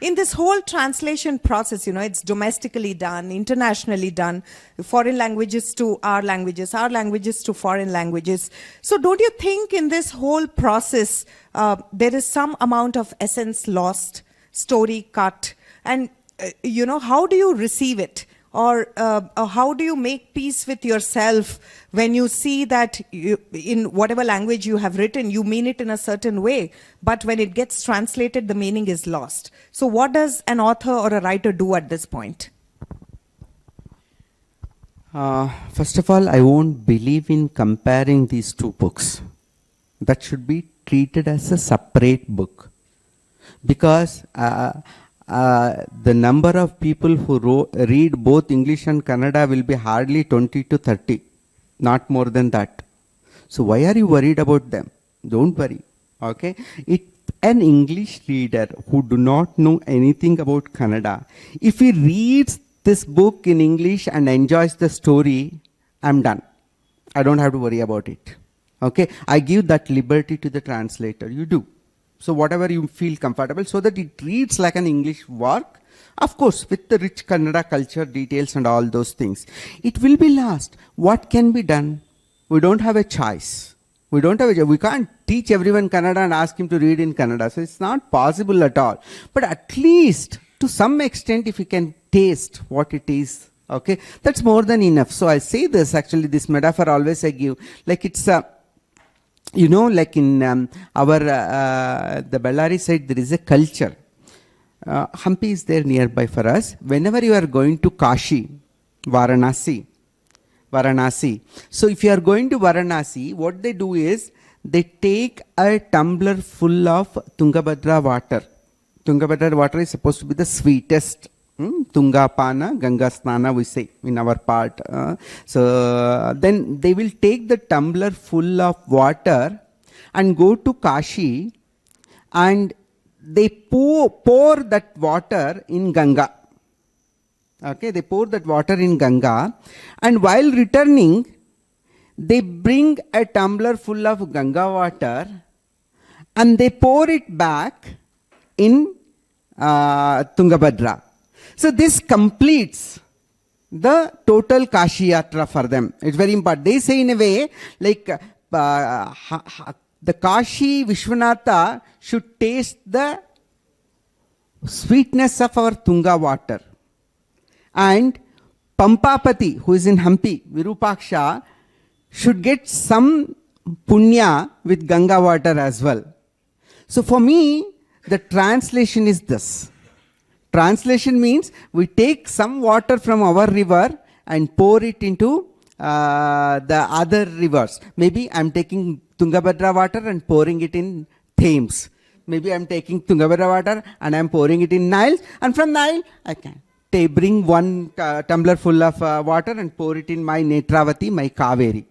In this whole translation process, it's domestically done, internationally done, foreign languages to our languages to foreign languages. So don't you think in this whole process, there is some amount of essence lost, story cut, and, how do you receive it? Or how do you make peace with yourself when you see that in whatever language you have written, you mean it in a certain way, but when it gets translated, the meaning is lost. So what does an author or a writer do at this point? First of all, I won't believe in comparing these two books. That should be treated as a separate book. Because the number of people who read both English and Kannada will be hardly 20 to 30, not more than that. So why are you worried about them? Don't worry. Okay? An English reader who do not know anything about Kannada, if he reads this book in English and enjoys the story, I'm done. I don't have to worry about it. Okay? I give that liberty to the translator. You do. So whatever you feel comfortable, so that it reads like an English work, of course, with the rich Kannada culture details and all those things. It will be lost. What can be done? We don't have a choice. We can't teach everyone Kannada and ask him to read in Kannada. So it's not possible at all. But at least, to some extent, if you can taste what it is, okay, that's more than enough. So I say this, actually, this metaphor always I give, like it's a, like in the Bellary side, there is a culture. Hampi is there nearby for us. Whenever you are going to Kashi, Varanasi. So if you are going to Varanasi, what they do is, they take a tumbler full of Tungabhadra water. Tungabhadra water is supposed to be the sweetest. Tungapana, Ganga Snana, we say in our part. So then they will take the tumbler full of water and go to Kashi, and they pour that water in Ganga. Okay, they pour that water in Ganga, and while returning, they bring a tumbler full of Ganga water and they pour it back in Tungabhadra. So this completes the total Kashi Yatra for them. It's very important. They say in a way, like the Kashi Vishwanatha should taste the sweetness of our Tunga water. And Pampapati, who is in Hampi, Virupaksha, should get some punya with Ganga water as well. So for me, the translation is this. Translation means we take some water from our river and pour it into the other rivers. Maybe I'm taking Tungabhadra water and pouring it in Thames. Maybe I'm taking Tungabhadra water and I'm pouring it in Nile. And from Nile, I can bring one tumbler full of water and pour it in my Netravati, my Kaveri.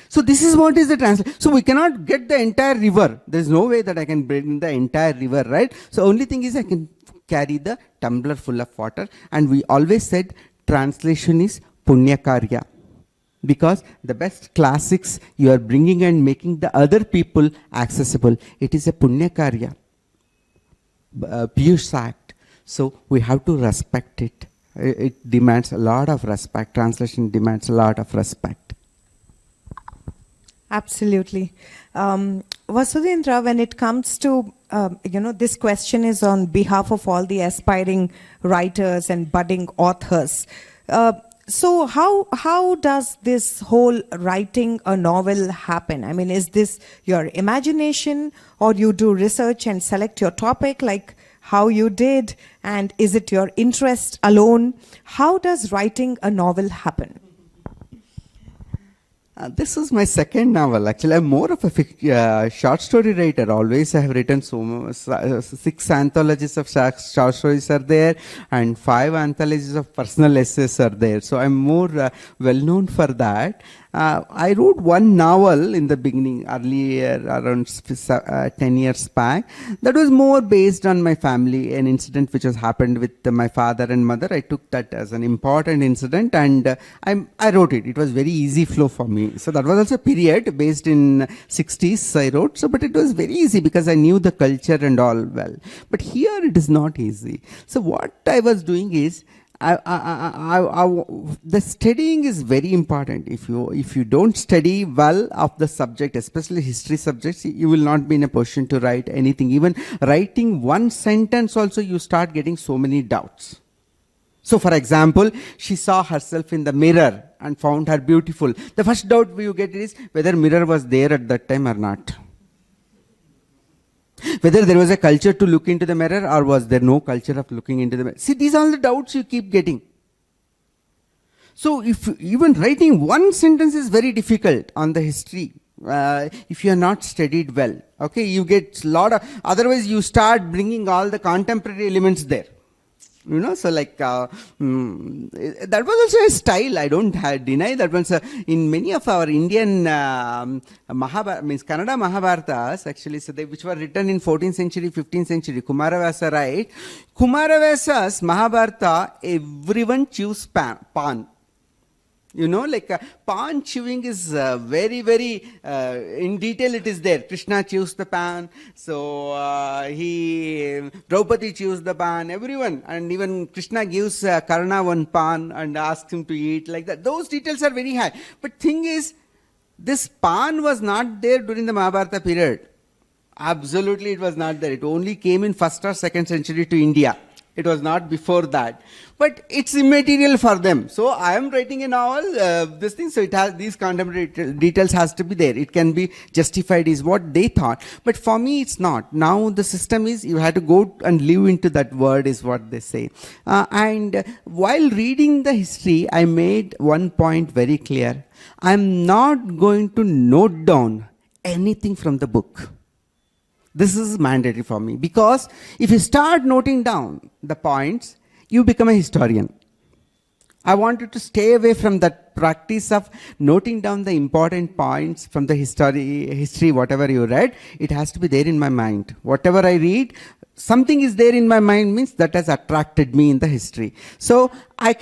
So this is what is the translation. So we cannot get the entire river. There is no way that I can bring the entire river, right? So only thing is I can carry the tumbler full of water. And we always said translation is punya karya. Because the best classics you are bringing and making the other people accessible. It is a punya karya. Piyush act. So we have to respect it. It demands a lot of respect. Translation demands a lot of respect. Absolutely. Vasudhendra, when it comes to, this question is on behalf of all the aspiring writers and budding authors. So how does this whole writing a novel happen? I mean, is this your imagination, or you do research and select your topic like how you did? And is it your interest alone? How does writing a novel happen? This is my second novel. Actually, I'm more of a short story writer. Always I have written 6 anthologies of short stories are there, and 5 anthologies of personal essays are there. So I'm more well known for that. I wrote one novel in the beginning, earlier, around 10 years back. That was more based on my family, an incident which has happened with my father and mother. I took that as an important incident, and I wrote it. It was very easy flow for me. So that was also a period based in 60s I wrote. So, but it was very easy because I knew the culture and all well. But here it is not easy. So what I was doing is, the studying is very important. If you don't study well of the subject, especially history subjects, you will not be in a position to write anything. Even writing one sentence also, you start getting so many doubts. So for example, she saw herself in the mirror and found her beautiful. The first doubt you get is whether mirror was there at that time or not. Whether there was a culture to look into the mirror or was there no culture of looking into the mirror. See, these are all the doubts you keep getting. So if even writing one sentence is very difficult on the history, if you are not studied well, okay, you get a lot of, otherwise you start bringing all the contemporary elements there. You know, so like, that was also a style, I don't deny that was in many of our Indian Kannada Mahabharatas, actually, so which were written in 14th century, 15th century, Kumaravasa, right? Kumaravasa's Mahabharata, everyone chews pan. You know, like pan chewing is very, very, in detail it is there. Krishna chews the pan, so Draupadi chews the pan, everyone. And even Krishna gives Karna one pan and asks him to eat, like that. Those details are very high. But thing is, this pan was not there during the Mahabharata period. Absolutely it was not there. It only came in 1st or 2nd century to India. It was not before that. But it's immaterial for them. So I am writing a novel, this thing, so it has these contemporary details has to be there. It can be justified is what they thought. But for me, it's not. Now the system is, you have to go and live into that word is what they say. And while reading the history, I made one point very clear. I'm not going to note down anything from the book. This is mandatory for me, because if you start noting down the points, you become a historian. I want you to stay away from that practice of noting down the important points from the history, whatever you read. It has to be there in my mind. Whatever I read, something is there in my mind, means that has attracted me in the history. So I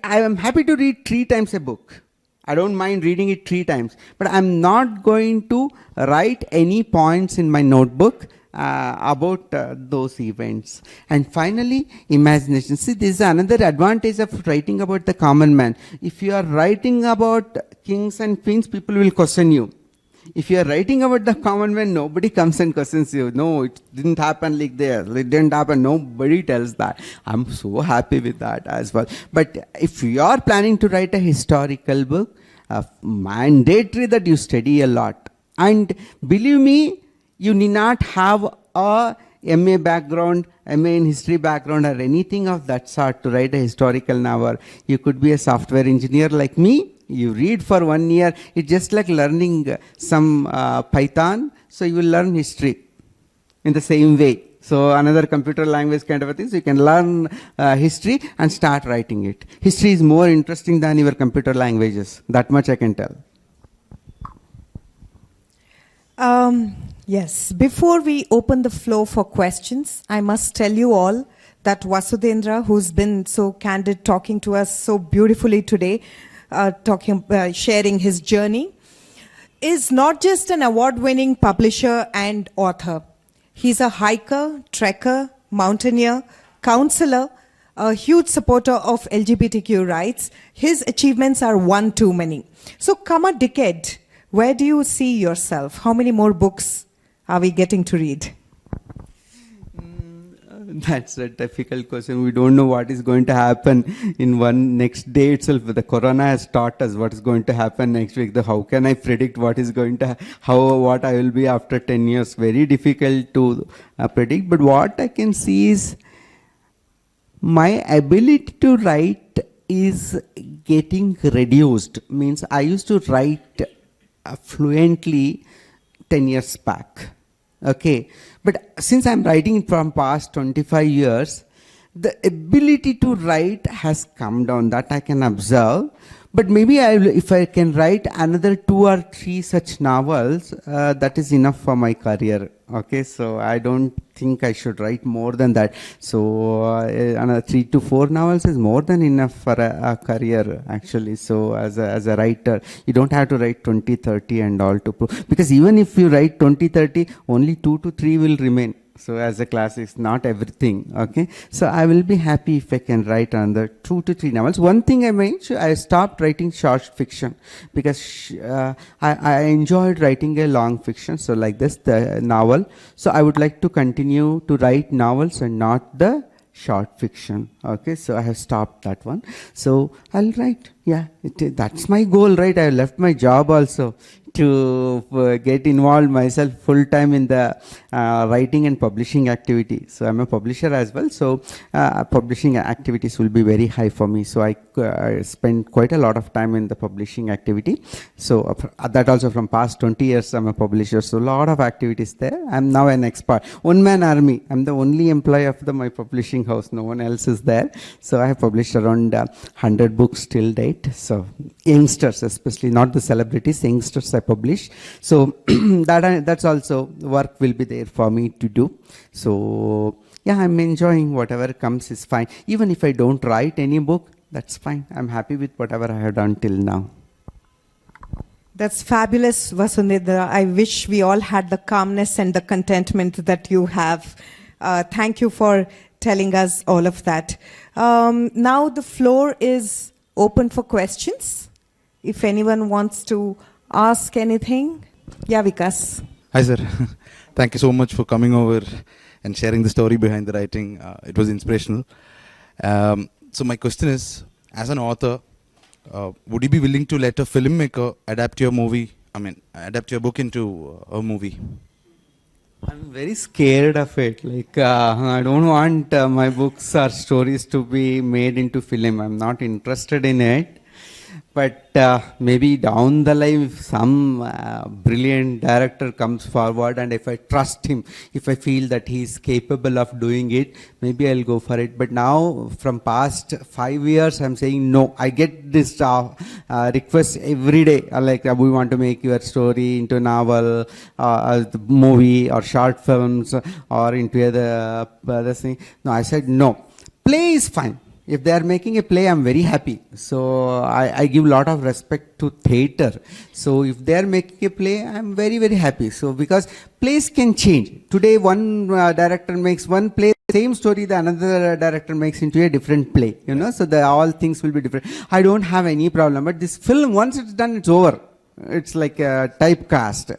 am happy to read 3 times a book. I don't mind reading it 3 times, but I'm not going to write any points in my notebook about those events. And finally, imagination. See, this is another advantage of writing about the common man. If you are writing about kings and queens, people will question you. If you are writing about the common man, nobody comes and questions you. No, it didn't happen like this. It didn't happen. Nobody tells that. I'm so happy with that as well. But if you are planning to write a historical book, mandatory that you study a lot. And believe me, you need not have a MA background, MA in history background or anything of that sort to write a historical novel. You could be a software engineer like me. You read for 1 year. It's just like learning some Python. So you will learn history in the same way. So another computer language kind of a thing. So you can learn history and start writing it. History is more interesting than your computer languages. That much I can tell. Yes. Before we open the floor for questions, I must tell you all that Vasudhendra, who's been so candid, talking to us so beautifully today, sharing his journey, is not just an award-winning publisher and author. He's a hiker, trekker, mountaineer, counselor, a huge supporter of LGBTQ rights. His achievements are one too many. So come a decade, where do you see yourself? How many more books are we getting to read? That's a difficult question. We don't know what is going to happen in one next day itself. The corona has taught us what is going to happen next week. How can I predict what is going to, what I will be after 10 years? Very difficult to predict. But what I can see is my ability to write is getting reduced. Means I used to write fluently 10 years back. Okay, but since I'm writing from past 25 years, the ability to write has come down, that I can observe. But maybe if I can write another 2 or 3 such novels, that is enough for my career. Okay, so I don't think I should write more than that. So another 3 to 4 novels is more than enough for a career, actually. So as a writer, you don't have to write 20, 30 and all to prove. Because even if you write 20, 30, only 2 to 3 will remain. So as a classics, not everything, okay? So I will be happy if I can write another 2 to 3 novels. One thing I mentioned, I stopped writing short fiction because I enjoyed writing a long fiction, so like this, the novel. So I would like to continue to write novels and not the short fiction, okay? So I have stopped that one. So I'll write, yeah, that's my goal, right? I left my job also to get involved myself full time in the writing and publishing activity. So I'm a publisher as well. So publishing activities will be very high for me. So I spend quite a lot of time in the publishing activity. So that also from past 20 years I'm a publisher. So a lot of activities there. I'm now an expert. One man army. I'm the only employee of my publishing house. No one else is there. So I have published around 100 books till date. So youngsters, especially not the celebrities, youngsters I publish. So that's also work will be there for me to do. So yeah, I'm enjoying whatever comes is fine. Even if I don't write any book, that's fine. I'm happy with whatever I have done till now. That's fabulous, Vasudhendra. I wish we all had the calmness and the contentment that you have. Thank you for telling us all of that. Now the floor is open for questions. If anyone wants to ask anything. Yeah, Vikas. Hi, sir. Thank you so much for coming over and sharing the story behind the writing. It was inspirational. So my question is, as an author, would you be willing to let a filmmaker adapt your book into a movie? I'm very scared of it. Like, I don't want my books or stories to be made into film. I'm not interested in it. But maybe down the line, if some brilliant director comes forward and if I trust him, if I feel that he is capable of doing it, maybe I'll go for it. But now, from past 5 years, I'm saying no. I get this request every day. Like, we want to make your story into a novel, movie, or short films, or into other thing. No, I said no. Play is fine. If they are making a play, I'm very happy. So I give a lot of respect to theatre. So if they are making a play, I'm very, very happy. So because plays can change. Today one director makes one play, same story the another director makes into a different play. So all things will be different. I don't have any problem. But this film, once it's done, it's over. It's like a typecast,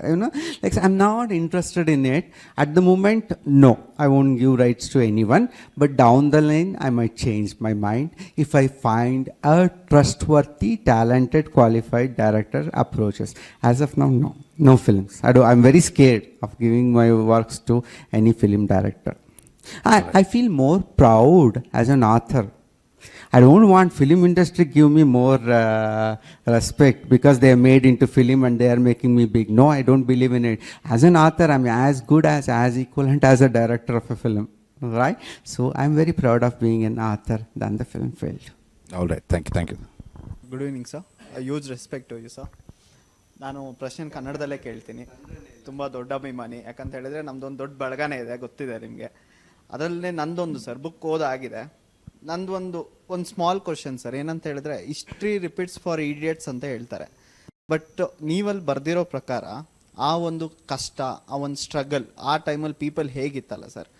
like I'm not interested in it. At the moment, no, I won't give rights to anyone, but down the line, I might change my mind if I find a trustworthy, talented, qualified director approaches. As of now, no films. I'm very scared of giving my works to any film director. I feel more proud as an author. I don't want film industry give me more respect because they are made into film and they are making me big. No, I don't believe in it. As an author, I'm as good as equivalent as a director of a film, right? So I'm very proud of being an author than the film field. All right, thank you. Good evening sir. Huge respect to you sir. ನಾನು ಪ್ರಶ್ನೆ ಕನ್ನಡದಲ್ಲೇ ಕೇಳ್ತೀನಿ. ತುಂಬ ದೊಡ್ಡ ಅಭಿಮಾನಿ. ಯಾಕಂತ ಹೇಳಿದ್ರೆ ನಮ್ದೊಂದು ದೊಡ್ಡ ಬಳಗನೇ ಇದೆ, ಗೊತ್ತಿದೆ ನಿಮಗೆ. ಅದರಲ್ಲೇ ನಂದೊಂದು ಸರ್ ಬುಕ್ ಓದಾಗಿದೆ. ನಂದು ಒಂದು ಸ್ಮಾಲ್ ಕ್ವಶನ್ ಸರ್. ಏನಂತ ಹೇಳಿದ್ರೆ, ಹಿಸ್ಟ್ರಿ ರಿಪೀಟ್ಸ್ ಫಾರ್ ಇಡಿಯಟ್ಸ್ ಅಂತ ಹೇಳ್ತಾರೆ. ಬಟ್ ನೀವಲ್ಲಿ ಬರ್ದಿರೋ ಪ್ರಕಾರ ಆ ಒಂದು ಕಷ್ಟ, ಆ ಒಂದು ಸ್ಟ್ರಗಲ್, ಆ ಟೈಮಲ್ಲಿ ಪೀಪಲ್ ಹೇಗಿತ್ತಲ್ಲ ಸರ್,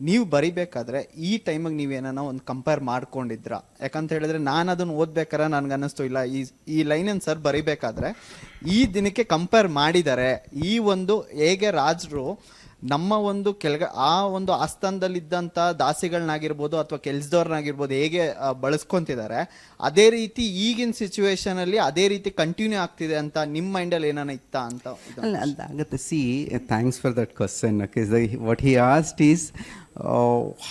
ನೀವು ಬರಿಬೇಕಾದ್ರೆ ಈ ಟೈಮಿಗೆ ನೀವೇನ ಒಂದು ಕಂಪೇರ್ ಮಾಡ್ಕೊಂಡಿದ್ರ? ಯಾಕಂತ ಹೇಳಿದ್ರೆ ನಾನು ಅದನ್ನು ಓದ್ಬೇಕಾದ್ರೆ ನನಗನ್ನಿಸ್ತು, ಇಲ್ಲ ಈ ಲೈನನ್ನು ಸರ್ ಬರಿಬೇಕಾದ್ರೆ ಈ ದಿನಕ್ಕೆ ಕಂಪೇರ್ ಮಾಡಿದ್ದಾರೆ. ಈ ಒಂದು ಹೇಗೆ ರಾಜರು ನಮ್ಮ ಒಂದು ಆ ಒಂದು ಆಸ್ಥಾನದಲ್ಲಿದ್ದಂಥ ದಾಸಿಗಳನ್ನಾಗಿರ್ಬೋದು ಅಥವಾ ಕೆಲಸದವ್ರನ್ನಾಗಿರ್ಬೋದು ಹೇಗೆ ಬಳಸ್ಕೊಂತಿದ್ದಾರೆ, ಅದೇ ರೀತಿ ಈಗಿನ ಸಿಚುವೇಶನ್ ಅಲ್ಲಿ ಅದೇ ರೀತಿ ಕಂಟಿನ್ಯೂ ಆಗ್ತಿದೆ ಅಂತ ನಿಮ್ಮ ಮೈಂಡಲ್ಲಿ ಏನಾನ ಇತ್ತಾ ಅಂತ? See, thanks for that question. Okay, what he asked is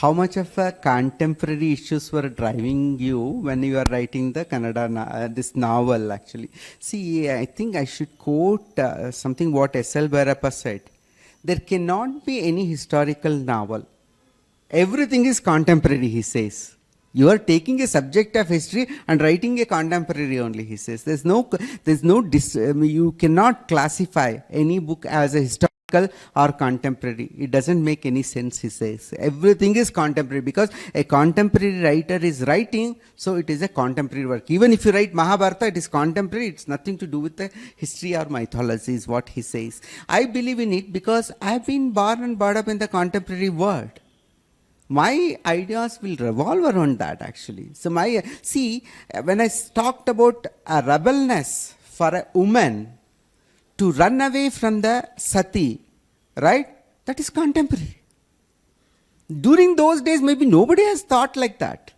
how much of contemporary issues were driving you when you are writing the Kannada this novel. Actually, see, I think I should quote something what S.L. Bhairappa said. There cannot be any historical novel. Everything is contemporary, he says. You are taking a subject of history and writing a contemporary only, he says. You cannot classify any book as a historical or contemporary. It doesn't make any sense, he says. Everything is contemporary because a contemporary writer is writing, so it is a contemporary work. Even if you write Mahabharata, it is contemporary. It's nothing to do with the history or mythology, is what he says. I believe in it because I've been born and brought up in the contemporary world. My ideas will revolve around that, actually. So when I talked about a rebelness for a woman to run away from the sati, right? That is contemporary. During those days, maybe nobody has thought like that.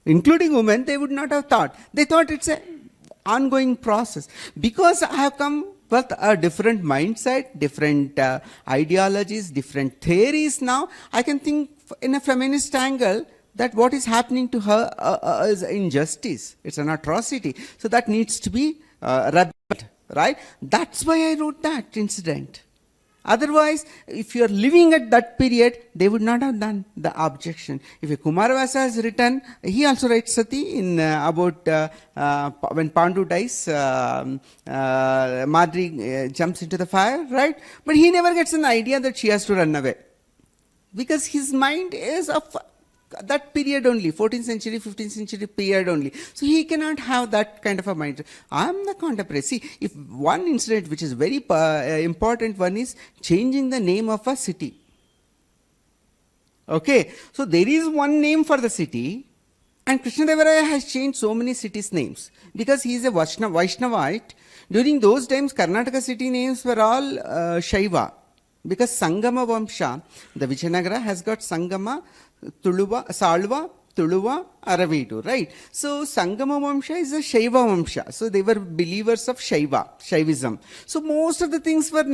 Including women, they would not have thought. They thought it's an ongoing process. Because I have come with a different mindset, different ideologies, different theories now, I can think in a feminist angle that what is happening to her is injustice. It's an atrocity. So that needs to be rebelled, right? That's why I wrote that incident. Otherwise, if you are living at that period, they would not have done the objection. If a Kumaravasa has written, he also writes Sati in about when Pandu dies, Madri jumps into the fire, right? But he never gets an idea that she has to run away. Because his mind is of that period only, 14th century, 15th century period only. So he cannot have that kind of a mind. I am the contemporary. See, if one incident which is very important one is changing the name of a city. Okay, so there is one name for the city, and Krishnadevaraya has changed so many cities' names because he is a Vaishnavite. During those times, Karnataka city names were all Shaiva. Because Sangama Vamsha, the Vijayanagara has got Sangama, Tuluva, Salva, Tuluva, Aravidu, right? So Sangama Vamsha is a Shaiva Vamsha. So they were believers of Shaivism. So most of the things were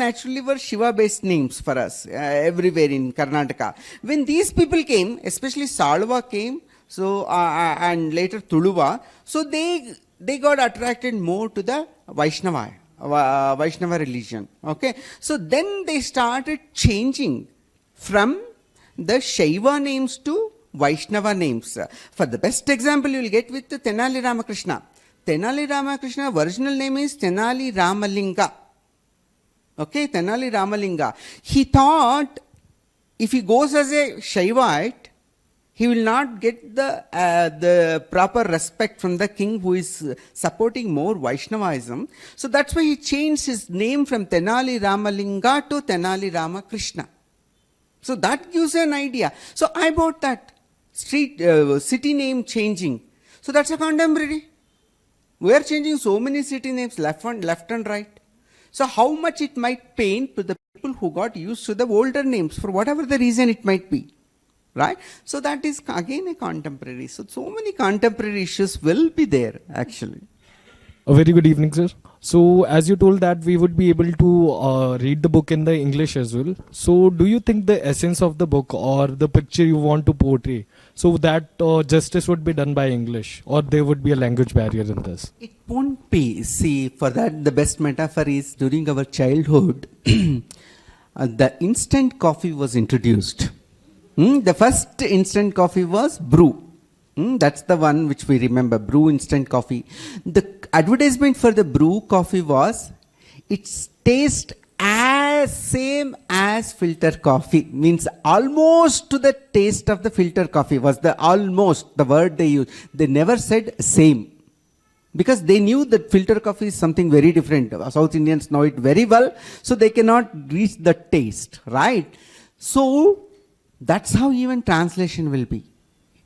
Shiva-based names for us everywhere in Karnataka. When these people came, especially Salva came, so and later Tuluva, so they got attracted more to the Vaishnava religion. Okay, so then they started changing from the Shaiva names to Vaishnava names. For the best example you will get with the Tenali Ramakrishna. Tenali Ramakrishna original name is Tenali Ramalinga. Okay, Tenali Ramalinga. He thought if he goes as a Shaivite, he will not get the proper respect from the king who is supporting more Vaishnavism. So that's why he changed his name from Tenali Ramalinga to Tenali Ramakrishna. So that gives an idea. So I bought that city name changing. So that's a contemporary. We are changing so many city names left and right. So how much it might pain to the people who got used to the older names for whatever the reason it might be. Right? So that is again a contemporary. So many contemporary issues will be there actually. A very good evening, sir. So as you told that we would be able to read the book in the English as well. So do you think the essence of the book or the picture you want to portray, so that justice would be done by English, or there would be a language barrier in this? It won't be. See, for that the best metaphor is during our childhood, the instant coffee was introduced. The first instant coffee was brew. That's the one which we remember, brew instant coffee. The advertisement for the brew coffee was, its taste as same as filter coffee. Means almost to the taste of the filter coffee was the almost, the word they used. They never said same. Because they knew that filter coffee is something very different. South Indians know it very well. So they cannot reach the taste, right? So that's how even translation will be.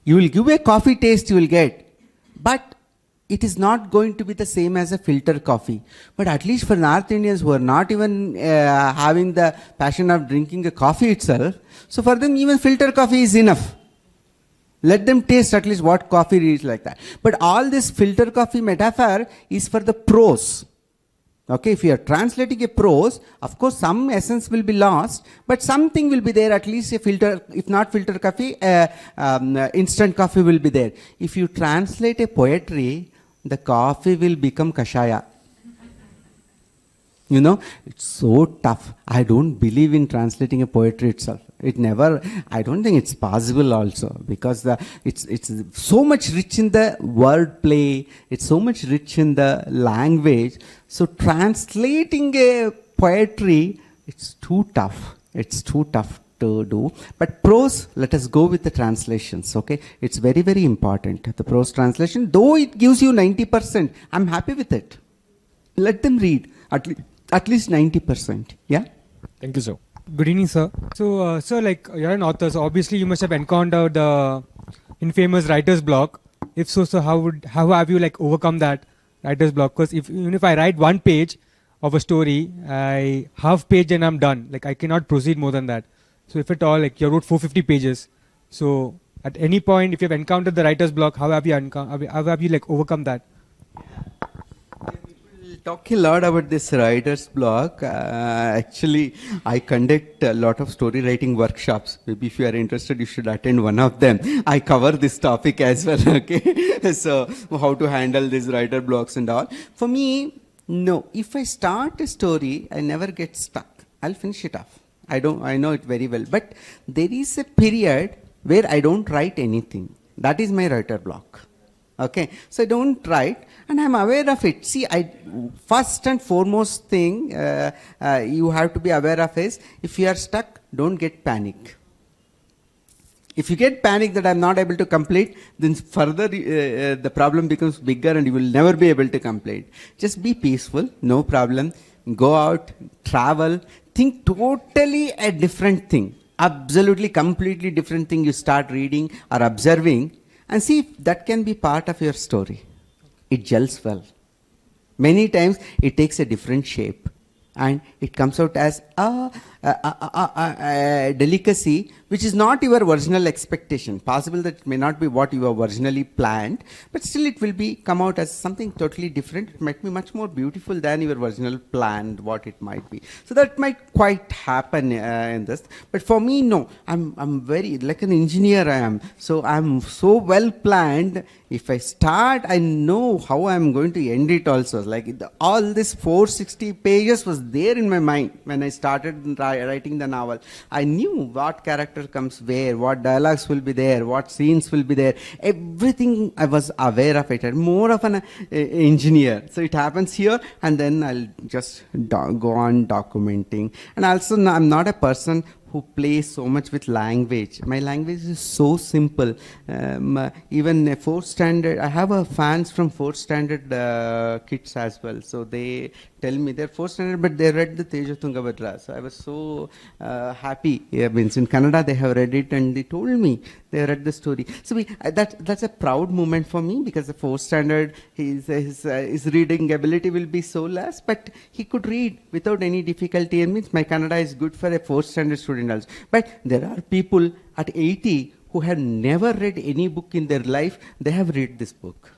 You will give a coffee taste, you will get, but it is not going to be the same as a filter coffee. But at least for North Indians who are not even having the passion of drinking a coffee itself, so for them even filter coffee is enough. Let them taste at least what coffee is like that. But all this filter coffee metaphor is for the prose. Okay, if you are translating a prose, of course some essence will be lost, but something will be there, at least a filter, if not filter coffee, instant coffee will be there. If you translate a poetry, the coffee will become kashaya. You know, it's so tough. I don't believe in translating a poetry itself. It never, I don't think it's possible also, because it's so much rich in the wordplay, it's so much rich in the language. So translating a poetry, it's too tough. It's too tough to do. But prose, let us go with the translations, okay? It's very, very important. The prose translation, though it gives you 90%, I'm happy with it. Let them read at least 90%. Yeah? Thank you, sir. Good evening, sir. So, sir, like you're an author, so obviously you must have encountered the infamous writer's block. If so, how have you like overcome that writer's block? Because even if I write one page of a story, I half page and I'm done. Like I cannot proceed more than that. So if at all, like you wrote 450 pages, so at any point, if you've encountered the writer's block, how have you like overcome that? Talk a lot about this writer's block. Actually, I conduct a lot of story writing workshops. Maybe if you are interested, you should attend one of them. I cover this topic as well, okay? So, how to handle these writer blocks and all. For me, no. If I start a story, I never get stuck. I'll finish it off. I know it very well. But there is a period where I don't write anything. That is my writer block. Okay, so I don't write, and I'm aware of it. See, first and foremost thing you have to be aware of is, if you are stuck, don't get panic. If you get panic that I'm not able to complete, then further the problem becomes bigger and you will never be able to complete. Just be peaceful, no problem. Go out, travel, think totally a different thing. Absolutely, completely different thing you start reading or observing, and see if that can be part of your story. It gels well. Many times it takes a different shape and it comes out as a delicacy which is not your original expectation. Possible that it may not be what you have originally planned, but still it will come out as something totally different. It might be much more beautiful than your original planned, what it might be. So that might quite happen in this. But for me, no. I'm very, like an engineer I am. So I'm so well planned. If I start, I know how I'm going to end it also. Like all this 460 pages was there in my mind when I started writing the novel. I knew what character comes where, what dialogues will be there, what scenes will be there. Everything I was aware of it. I'm more of an engineer. So it happens here, and then I'll just go on documenting. And also, I'm not a person who plays so much with language. My language is so simple. Even a 4th standard, I have fans from 4th standard kids as well. So they tell me they're 4th standard, but they read the Tejo Tungabhadra. So I was so happy. Yeah, means in Kannada they have read it and they told me they read the story. So that's a proud moment for me, because the 4th standard, his reading ability will be so less, but he could read without any difficulty. And means my Kannada is good for a 4th standard student also. But there are people at 80 who have never read any book in their life. They have read this book.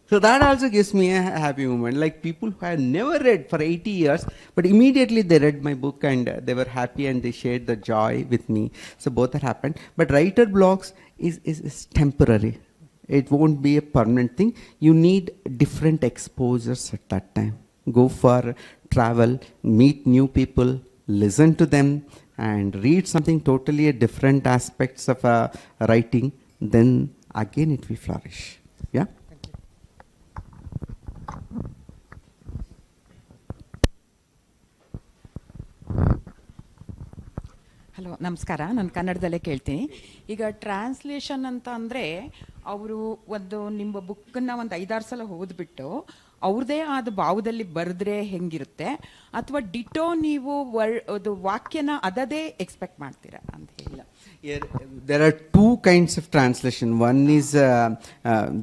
So that also gives me a happy moment. Like people who have never read for 80 years, but immediately they read my book and they were happy and they shared the joy with me. So both have happened. But writer blocks is temporary. It won't be a permanent thing. You need different exposures at that time. Go for travel, meet new people, listen to them, and read something totally different aspects of writing. Then again it will flourish. Yeah. Hello ನಮಸ್ಕಾರ, ನಾನು ಕನ್ನಡದಲ್ಲೇ ಕೇಳ್ತೀನಿ. ಈಗ translation ಅಂತ ಅಂದರೆ ಅವರು ನಿಮ್ಮ ಬುಕ್ಕನ್ನು ಒಂದು 5-6 ಸಲ ಓದ್ಬಿಟ್ಟು ಅವ್ರದ್ದೇ ಆದ ಭಾವದಲ್ಲಿ ಬರೆದ್ರೆ ಹೆಂಗಿರುತ್ತೆ, ಅಥವಾ ಡಿಟೋ ನೀವು ಅದು ವಾಕ್ಯನ ಅದದೇ ಎಕ್ಸ್ಪೆಕ್ಟ್ ಮಾಡ್ತೀರಾ ಅಂತ ಹೇಳಿ? There are two kinds of translation. One is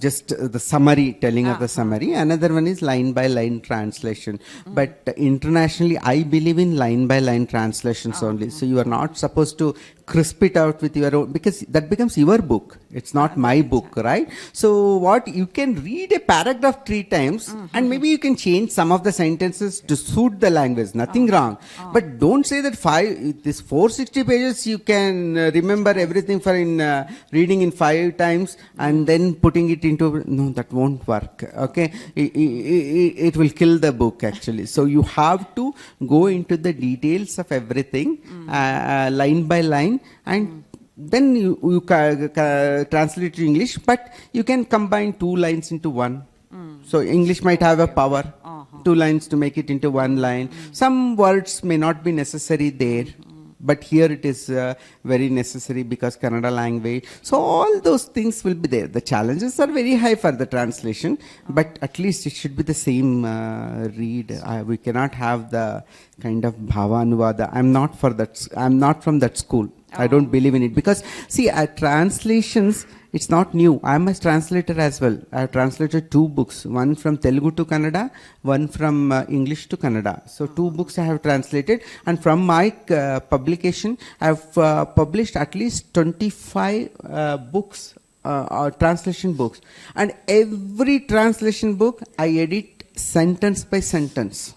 just the summary, telling of the summary. Another one is line by line translation. But internationally, I believe in line by line translations only. So you are not supposed to crisp it out with your own, because that becomes your book. It's not my book, right? So what you can read a paragraph 3 times, and maybe you can change some of the sentences to suit the language, nothing wrong. But don't say that this 460 pages you can remember everything for reading in 5 times and then putting it into, no, that won't work. Okay, it will kill the book actually. So you have to go into the details of everything, line by line, and then you translate to English, but you can combine 2 lines into one. So English might have a power, 2 lines to make it into 1 line. Some words may not be necessary there, but here it is very necessary because Kannada language. So all those things will be there. The challenges are very high for the translation, but at least it should be the same read. We cannot have the kind of bhava anuvada. I'm not from that school. I don't believe in it because see, translations, it's not new. I'm a translator as well. I have translated 2 books, one from Telugu to Kannada, one from English to Kannada. So 2 books I have translated, and from my publication, I have published at least 25 books, translation books. And every translation book, I edit sentence by sentence.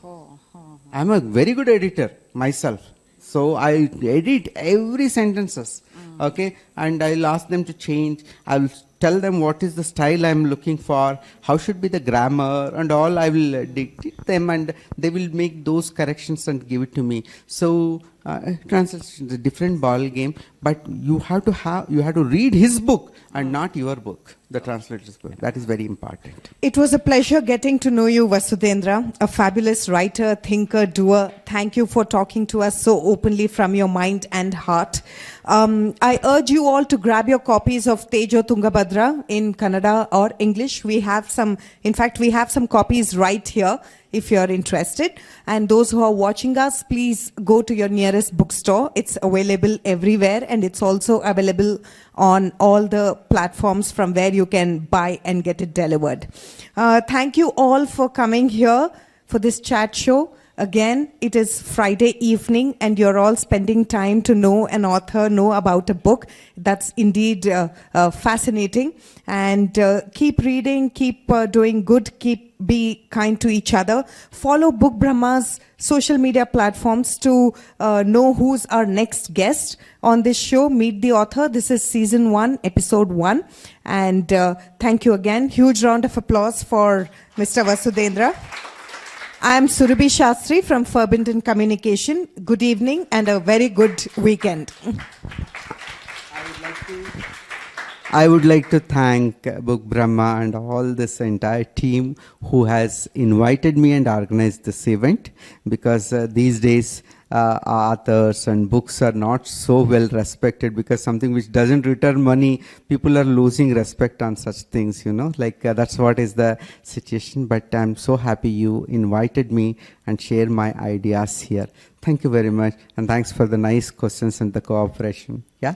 I'm a very good editor myself. So I edit every sentences, okay, and I'll ask them to change. I'll tell them what is the style I'm looking for, how should be the grammar and all. I will dictate them and they will make those corrections and give it to me. So translation is a different ball game, but you have to read his book and not your book, the translator's book. That is very important. It was a pleasure getting to know you, Vasudhendra, a fabulous writer, thinker, doer. Thank you for talking to us so openly from your mind and heart. I urge you all to grab your copies of Tejo Tungabhadra in Kannada or English. We have some copies right here if you're interested. And those who are watching us, please go to your nearest bookstore. It's available everywhere, and it's also available on all the platforms from where you can buy and get it delivered. Thank you all for coming here for this chat show. Again, it is Friday evening and you're all spending time to know an author, know about a book. That's indeed fascinating. And keep reading, keep doing good, be kind to each other. Follow Book Brahma's social media platforms to know who's our next guest on this show, Meet the Author. This is season 1, episode 1. And thank you again. Huge round of applause for Mr. Vasudhendra. I am Surabhi Shastry from Forbidden Communication. Good evening and a very good weekend. I would like to thank Book Brahma and all this entire team who has invited me and organized this event, because these days authors and books are not so well respected, because something which doesn't return money, people are losing respect on such things, that's what is the situation. But I'm so happy you invited me and share my ideas here. Thank you very much, and thanks for the nice questions and the cooperation. Yeah.